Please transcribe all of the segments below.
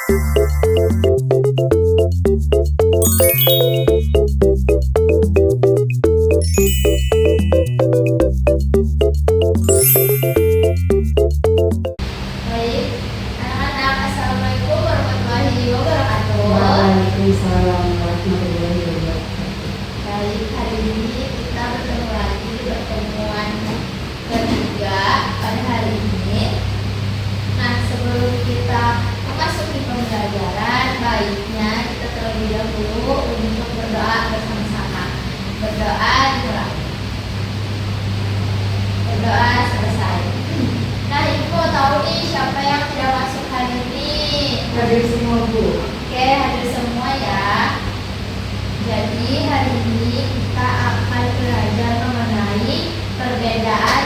Baik, anak-anak, assalamualaikum warahmatullahi wabarakatuh. Waalaikumsalam warahmatullahi wabarakatuh. Baik, hari ini kita bertemu lagi di pertemuan ketiga pada hari ini. Nah, sebelum kita memasuki pembelajaran, baiknya kita terlebih dahulu untuk berdoa bersama-sama. Berdoa dimulai. Berdoa selesai. Nah, Ibu tahu nih siapa yang tidak masuk hari ini? Hadir semua, Bu. Oke, hadir semua ya. Jadi hari ini kita akan belajar mengenai perbedaan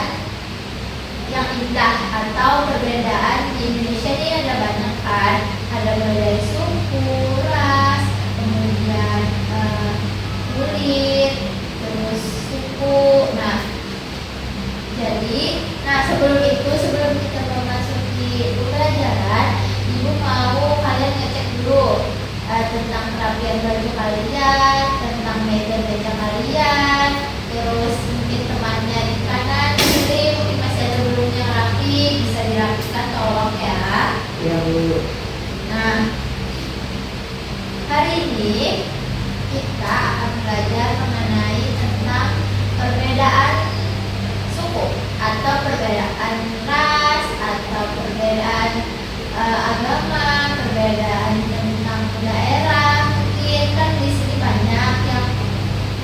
yang indah atau perbedaan di Indonesia ini ada banyak kan. Ada mulai dari suku, ras, kemudian kulit, terus suku. Sebelum kita memasuki pembelajaran, Ibu mau kalian ngecek dulu tentang kerapian baju kalian, tentang meja kalian, terus mungkin temannya di kanan kiri mungkin masih ada belum yang rapi, bisa dirapikan tolong ya. Ya, Bu. Nah, hari ini kita akan belajar mengenai tentang perbedaan suku atau perbedaan ras atau perbedaan agama, perbedaan tentang daerah. Mungkin kan di sini banyak yang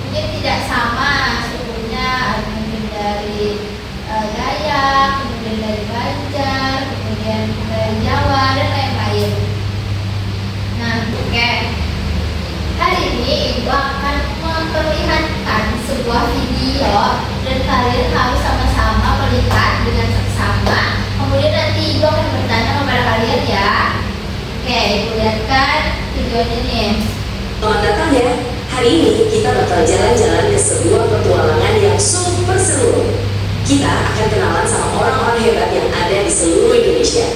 mungkin tidak sama sukunya, ada mungkin dari Dayak, kemudian dari Banjar, kemudian dari Jawa dan lain-lain. Nah, oke. Hari ini Ibu akan memperlihatkan sebuah video dan kalian harus sama-sama melihat dengan seksama. Kemudian nanti Ibu akan bertanya kepada kalian ya. Oke, Ibu lihatkan videonya nih. Selamat datang ya. Hari ini kita bakal jalan-jalan ke sebuah petualangan yang super seru. Kita akan kenalan sama orang-orang hebat yang ada di seluruh Indonesia.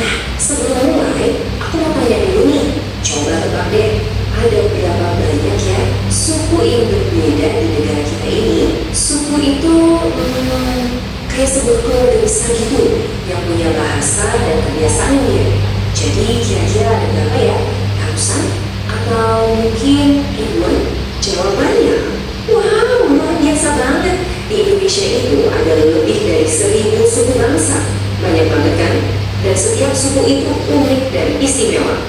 Nah, sebelum mulai, aku mau tanya dulu nih. Coba tebak deh, ada berapa banyak ya suku yang berbeda di negara kita ini? Suku itu kayak sebuah keluarga besar gitu, yang punya bahasa dan kebiasaan yang mirip. Jadi kira-kira ada berapa ya? Ratusan? Atau mungkin ribuan? Jawabannya, wow, luar biasa banget. Di Indonesia itu ada lebih dari 1000 suku bangsa. Banyak banget kan? Dan setiap suku itu unik dan istimewa.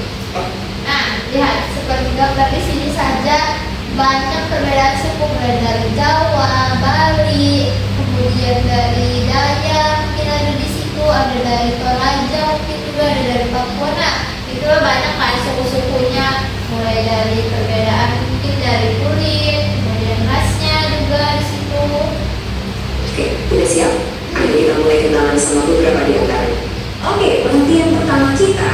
Nah, lihat seperti gambar di sini saja banyak perbedaan suku, mulai dari Jawa, Bali, kemudian dari Dayak, mungkin ada di situ, ada dari Toraja, mungkin juga ada dari Papua. Nah, itulah banyak kan suku-sukunya, mulai dari perbedaan mungkin dari kulit, kemudian rasnya juga di situ. Oke, udah siap? Ayo kita mulai kenalan sama beberapa di antaranya. Oke, pengertian pertama kita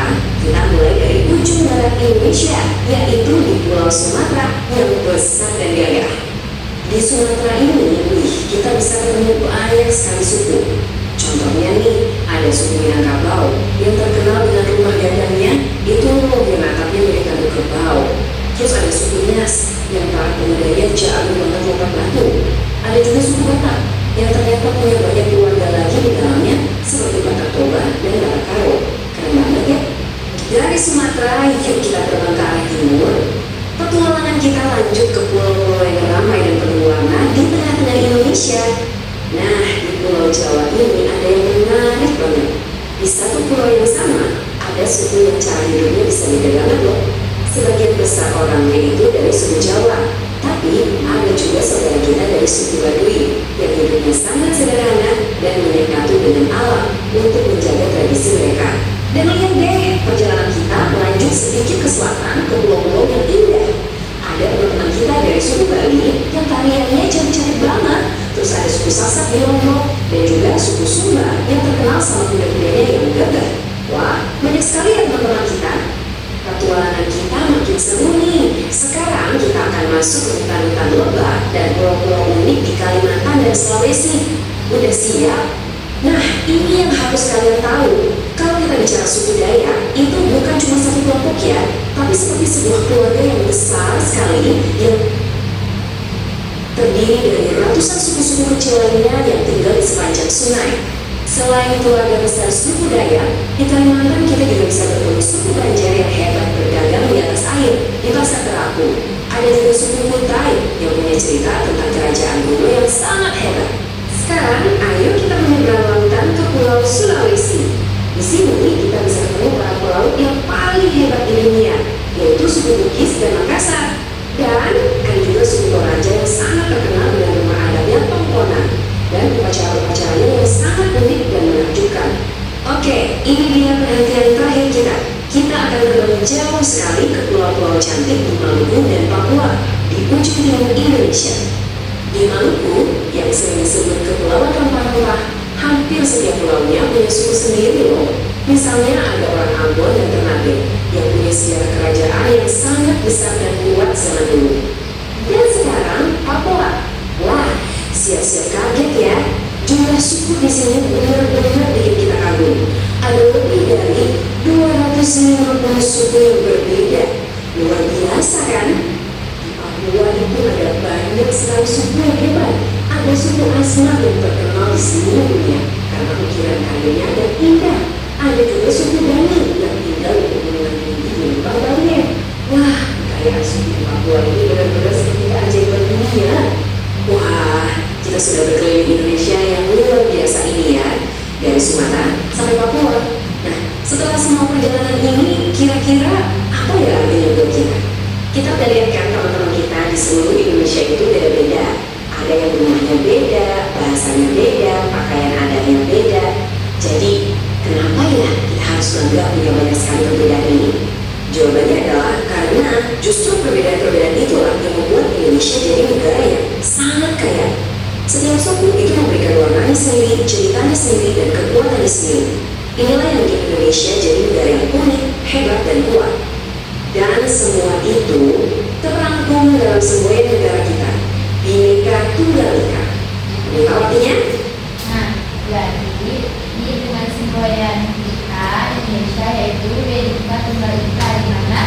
mulai dari ujung barat Indonesia, yaitu di Pulau Sumatera yang besar dan gagah. Di Sumatera ini, kita bisa ketemu banyak sekali suku. Contohnya nih, ada suku Minangkabau yang terkenal dengan rumah gagahnya, itu yang atapnya mirip tanduk kerbau. Terus ada suku Nias yang para pemudanya jago banget lompat batu. Ada juga suku Batak yang ternyata punya banyak keluarga lagi di dalamnya, seperti Batak Toba dan Batak Karo. Keren banget ya. Dari Sumatera, yuk kita terbang ke arah timur. Petualangan kita lanjut ke pulau-pulau yang ramai dan penuh warna di tengah-tengah Indonesia. Nah, di Pulau Jawa ini ada yang menarik banget. Di satu pulau yang sama, ada suku yang cara hidupnya bisa beda banget loh. Sebagian besar orangnya itu dari suku Jawa, tapi ada juga saudara kita dari suku Baduy yang hidupnya sangat sederhana dan menyatu dengan alam untuk menjaga tradisi mereka. Dan lihat deh, perjalanan kita melanjut sedikit ke selatan ke pulau-pulau yang indah. Ada teman-teman kita dari suku Bali yang tariannya cantik-cantik banget. Terus ada suku Sasak di Lombok dan juga suku Sumba yang terkenal sama kuda-kudanya yang gagah. Wah, banyak sekali ya teman-teman kita. Petualangan kita makin seru nih. Sekarang kita akan masuk ke hutan-hutan lebah dan pulau-pulau unik di Kalimantan dan Sulawesi. Udah siap? Nah, ini yang harus kalian tahu. Kalau kita kita bicara suku Dayak, itu bukan cuma satu kelompok ya, tapi seperti sebuah keluarga yang besar sekali yang terdiri dari ratusan suku-suku kecil lainnya yang tinggal di sepanjang sungai. Selain keluarga besar suku Dayak, di Kalimantan kita juga bisa bertemu suku Banjar yang hebat berdagang di atas air di pasar Terapung. Ada juga suku Kutai yang punya cerita tentang kerajaan kuno yang sangat hebat. Sekarang, ayo kita menyeberang lautan ke Pulau Sulawesi. Di sini kita bisa ketemu para pelaut yang paling hebat di dunia, yaitu suku Bugis dan Makassar. Dan ada juga suku Toraja yang sangat terkenal dengan rumah adatnya Tongkonan dan upacara-upacaranya yang sangat unik dan menakjubkan. Oke, ini dia perhatian terakhir kita. Kita akan terbang jauh sekali ke pulau-pulau cantik di Maluku dan Papua di ujung timur Indonesia. Di Maluku, yang sering disebut Kepulauan Rempah-Rempah, hampir setiap pulaunya punya suku sendiri loh. Misalnya ada orang Ambon dan Ternate yang punya sejarah kerajaan yang sangat besar dan kuat zaman dulu. Dan sekarang Papua. Wah, siap-siap kaget ya. Jumlah suku di sini benar-benar bikin kita kagum. Ada lebih dari 250 suku yang berbeda. Luar biasa kan? Di Papua itu ada banyak sekali suku yang hebat. Ada suku Asmat yang terkenal di seluruh dunia karena ukiran kayunya dan indah. Ada juga suku Dani yang tinggal di pegunungan tinggi di lembah Bawen. Wah, kekayaan suku di Papua ini benar-benar seperti keajaiban dunia. Wah, kita sudah berkeliling Indonesia yang luar biasa ini ya, dari Sumatera sampai Papua. Nah, setelah semua perjalanan ini, kira-kira apa ya artinya buat kita? Kita udah lihat kan teman-teman kita di seluruh Indonesia itu beda-beda. Ada yang rumahnya beda, bahasanya beda, pakaian adatnya beda. Jadi, kenapa ya kita harus bangga punya banyak sekali perbedaan ini? Jawabannya adalah karena justru perbedaan-perbedaan itulah yang membuat Indonesia jadi negara yang sangat kaya. Setiap suku itu memberikan warnanya sendiri, ceritanya sendiri, dan kekuatannya sendiri. Inilah yang bikin Indonesia jadi negara yang unik, hebat, dan kuat. Dan semua itu terangkum dalam semboyan negara kita, Bhinneka Tunggal Ika. Ini tahu artinya? Nah, jadi ini dengan semboyan kita Indonesia yaitu Bhinneka Tunggal Ika, di mana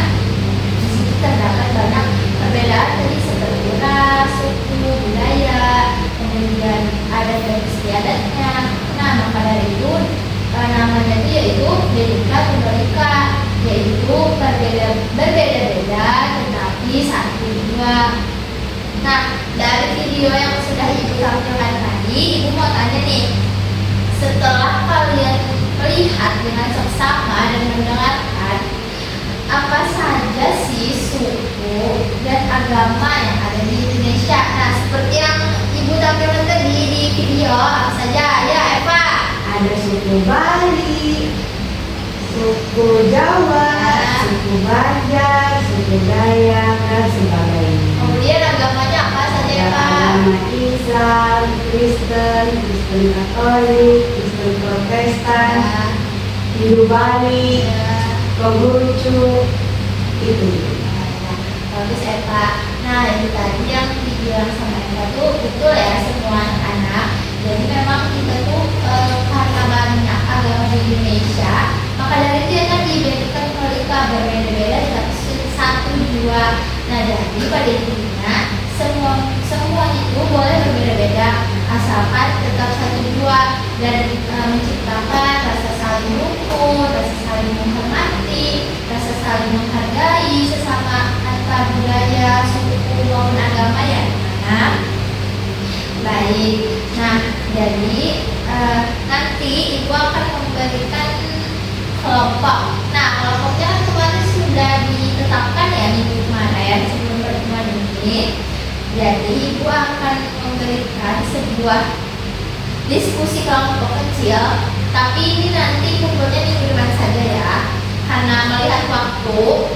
di situ terdapat banyak perbedaan tadi seperti ras, suku, budaya, kemudian adat dan istiadatnya. Nah, maka dari itu namanya itu yaitu Bhinneka Tunggal Ika, yaitu berbeda-beda tetapi satu juga. Nah, dari video yang sudah Ibu tampilkan tadi, Ibu mau tanya nih, setelah kalian melihat dengan seksama dan mendengarkan, apa saja sih suku dan agama yang ada di Indonesia? Nah, seperti yang Ibu tampilkan tadi di video, apa saja? Ya, Eva. Ada suku Bali, suku Jawa, suku Banjar, suku Dayak, dan sebagainya. Kemudian agamanya apa saja, Eva? Agama Islam, Kristen, Kristen Katolik, Kristen Protestan, Nah, Hindu Bali, Konghucu, itu. bagus Eva. Nah, itu tadi yang dibilang sama Eva tuh betul ya, semua anak-anak. Jadi memang kita tuh karena banyak agama di Indonesia, maka dari itu ya tadi Bhinneka Tunggal Ika, berbeda-beda tapi satu dua. Nah, jadi pada intinya semua itu boleh berbeda-beda asalkan tetap satu dua dan menciptakan rasa saling rukun, rasa saling menghormati, rasa saling menghargai sesama antar budaya, suku maupun agama ya. Nah, baik. Nah, jadi nanti Ibu akan memberikan kelompok. Nah, kelompoknya kan kemarin sudah ditetapkan ya minggu kemarin sebelum pertemuan ini. Jadi Ibu akan memberikan sebuah diskusi kelompok kecil, tapi ini nanti kumpulnya minggu depan saja ya, karena melihat waktu.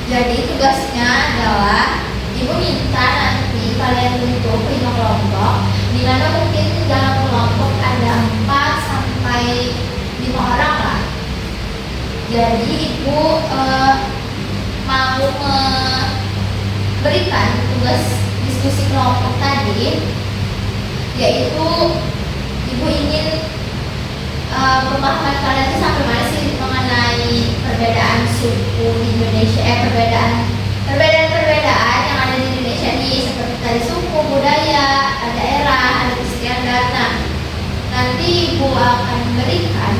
Jadi tugasnya adalah Ibu minta nanti kalian bentuk 5 kelompok, di mana mungkin dalam kelompok ada 4 sampai 5 orang lah. Jadi Ibu mau memberikan tugas diskusi kelompok tadi, yaitu Ibu ingin pemahaman kalian tuh sampai mana sih mengenai perbedaan suku di Indonesia, perbedaan yang ada di Indonesia nih, seperti tadi suku, budaya, daerah, adat istiadat. Nah, nanti Ibu akan berikan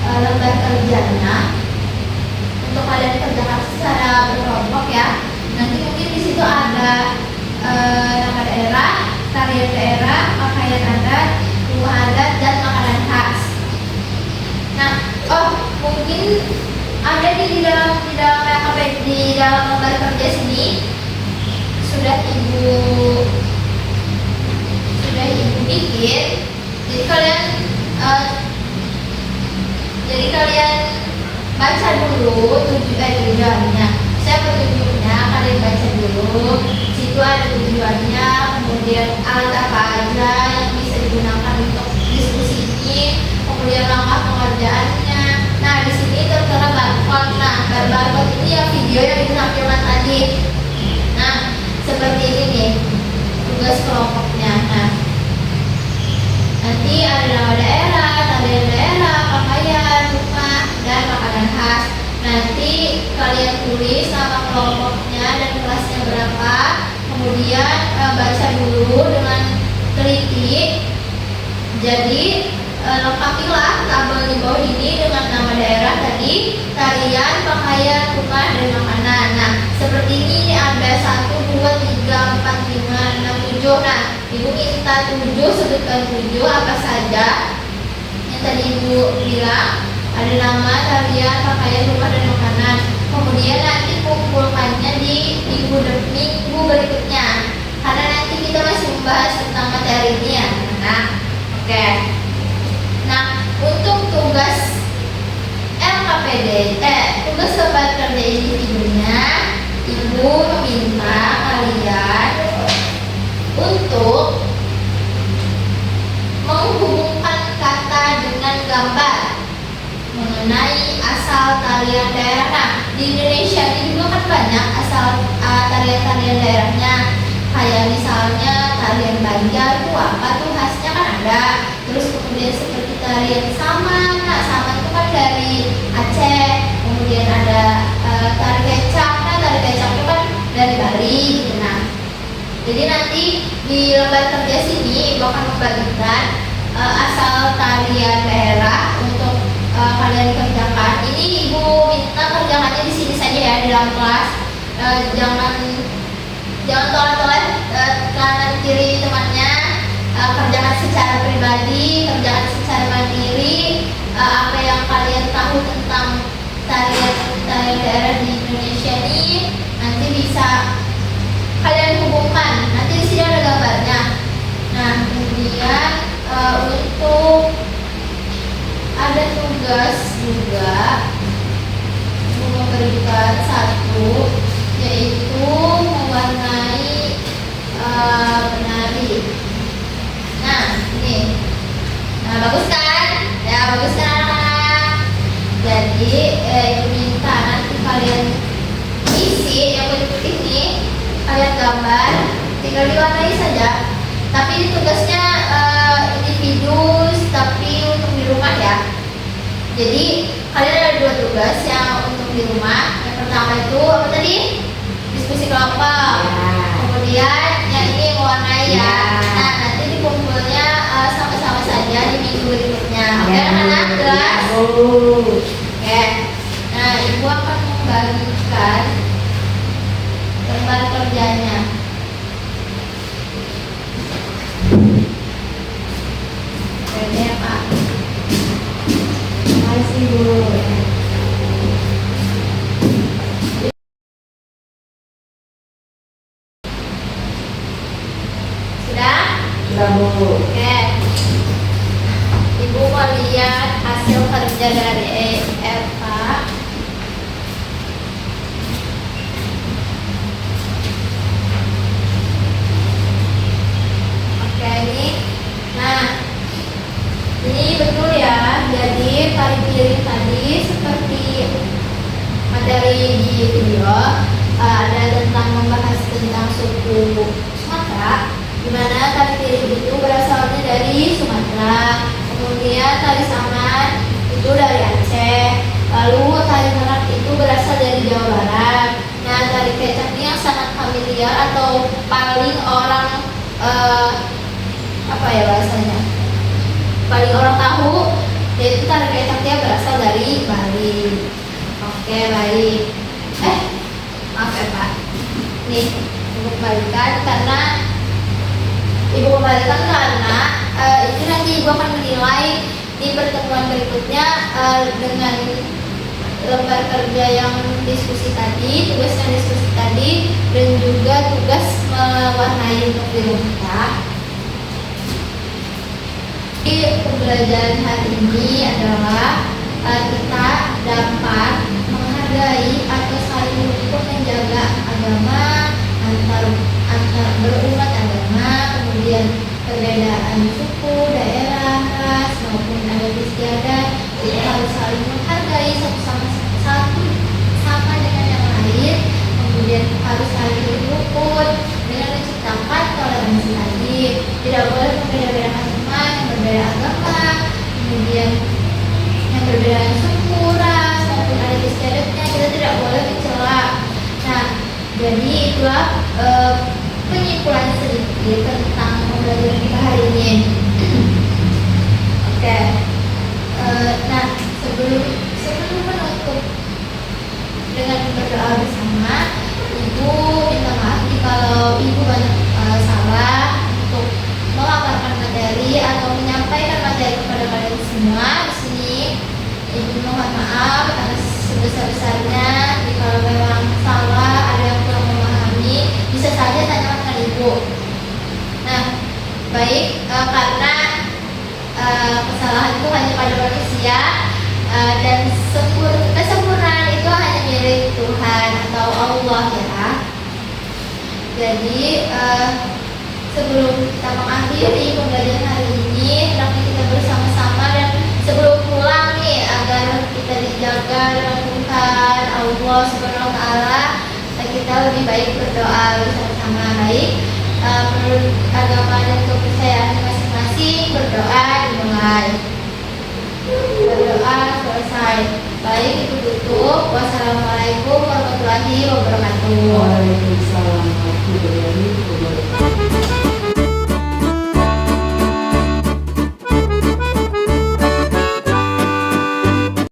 lembar kerjanya untuk kalian kerjakan secara berkelompok ya. Nanti mungkin di situ ada nama daerah, tarian daerah, pakaian adat, rumah adat, dan makanan khas. Nah, mungkin ada di dalam lembar kerja sini sudah ibu bikin. Jadi kalian baca dulu tujuannya. Saya petunjuknya kalian baca dulu. Situ ada tujuannya, kemudian alat apa aja yang bisa digunakan untuk diskusi ini, kemudian langkah pengerjaannya. Nah, di sini tertera barcode. Nah, barcode ini yang video yang ditampilkan tadi. Nah, seperti ini nih tugas kelompoknya. Nah, nanti ada nama daerah, tarian daerah, pakaian, rumah, dan makanan khas. Nanti kalian tulis nama kelompoknya dan kelasnya berapa. Kemudian baca dulu dengan teliti. Jadi lengkapilah tabel di bawah ini dengan nama daerah tadi, tarian, pakaian, rumah, dan makanan. Nah, seperti ini ada 1, 2, 3, 4, 5, 6, 7. Nah, Ibu minta 7, sebutkan 7 apa saja yang tadi Ibu bilang. Ada nama, tarian, pakaian, rumah, dan makanan. Kemudian nanti kumpulkannya di minggu berikutnya, karena nanti kita masih membahas tentang materi ini ya. Nah, oke. Nah, untuk tugas tugas lembar kerja individunya, Ibu meminta kalian untuk menghubungkan kata dengan gambar mengenai asal tarian daerah. Nah, di Indonesia ini juga kan banyak asal tarian-tarian daerahnya. Kayak misalnya tarian Banjar tuh apa tuh khasnya kan ada. Terus kemudian seperti tarian Saman. Nah, Saman itu kan dari Aceh. Kemudian ada tari kecak. Nah, tari kecak itu kan dari Bali gitu. Nah, jadi nanti di lembar kerja sini Ibu akan membagikan asal tarian daerah untuk kalian kerjakan. Ini Ibu minta kerjakannya di sini saja ya, di dalam kelas. Jangan tolak-tolak kanan kiri temannya. Kerjakan secara pribadi, kerjakan secara mandiri. Apa yang kalian tahu tentang tarian daerah di Indonesia ini nanti bisa kalian hubungkan. Nanti di sini ada gambarnya. Nah, kemudian untuk ada tugas juga memberikan satu, yaitu mewarnai penari. Nah, ini. Nah, bagus kan? Ya, bagus kan anak-anak? Jadi, Ibu minta nanti kalian isi yang putih ini, kalian gambar, tinggal diwarnai saja. Tapi ini tugasnya individu, tapi untuk di rumah ya. Jadi kalian ada 2 tugas yang untuk di rumah. Yang pertama itu apa tadi? Diskusi kelompok. Kemudian yang ini mewarnai ya. Nah, nanti dikumpulnya sama-sama saja di minggu berikutnya. Oke, anak-anak jelas? Oke. Nah, Ibu akan membagikan lembar kerjanya. Kerjanya Pak. Terima kasih Bu. Sudah? Sudah Bu. Oke. Ibu mau lihat hasil kerja dari Eva. Oke, ini. Nah, ini betul ya. Jadi tarik piring tadi seperti materi di video ada tentang membahas tentang suku Sumatera, di mana tarik piring itu berasalnya dari Sumatera. Kemudian tali saman itu dari Aceh. Lalu tali merak itu berasal dari Jawa Barat. Nah, tali kecak ini yang sangat familiar atau paling orang apa ya bahasanya? Paling orang tahu yaitu tali kecaknya berasal dari Bali. Oke, baik. Maaf ya Pak. Nih, ibu kembalikan karena itu nanti ibu akan menilai di pertemuan berikutnya dengan lembar kerja yang diskusi tadi, tugas yang diskusi tadi, dan juga tugas mewarnai untuk di rumah. Di pembelajaran hari ini adalah kita dapat menghargai atau saling mendukung menjaga agama antar berumat agama, kemudian perbedaan suku, daerah, ras maupun adat istiadat. Kita harus saling menghargai satu sama dengan yang lain, kemudian harus saling berrukun dengan menciptakan toleransi tadi. Tidak boleh membeda-bedakan teman yang berbeda agama, kemudian yang berbeda suku, ras maupun adat istiadatnya, kita tidak boleh mencela. Nah, jadi itulah penyimpulan sedikit tentang pembelajaran kita hari ini. Oke. Nah, sebelum menutup dengan berdoa bersama, Ibu minta maaf kalau Ibu banyak salah untuk memaparkan materi atau menyampaikan materi kepada kalian semua di sini. Ibu mohon maaf atas sebesar-besarnya. Kalau memang salah, ada yang kurang memahami, bisa saja tanyakan ke Ibu. Nah, baik, karena kesalahan itu hanya pada manusia dan kesempurnaan itu hanya milik Tuhan atau Allah ya. Jadi sebelum kita mengakhiri pembelajaran hari ini, hendaknya kita bersama-sama dan sebelum pulang nih agar kita dijaga dengan Tuhan Allah Subhanahu wa taala, kita lebih baik berdoa bersama-sama. Baik, menurut agama dan kepercayaan masing-masing, berdoa dimulai, berdoa selesai. Baik, itu tutup. Wassalamualaikum warahmatullahi wabarakatuh.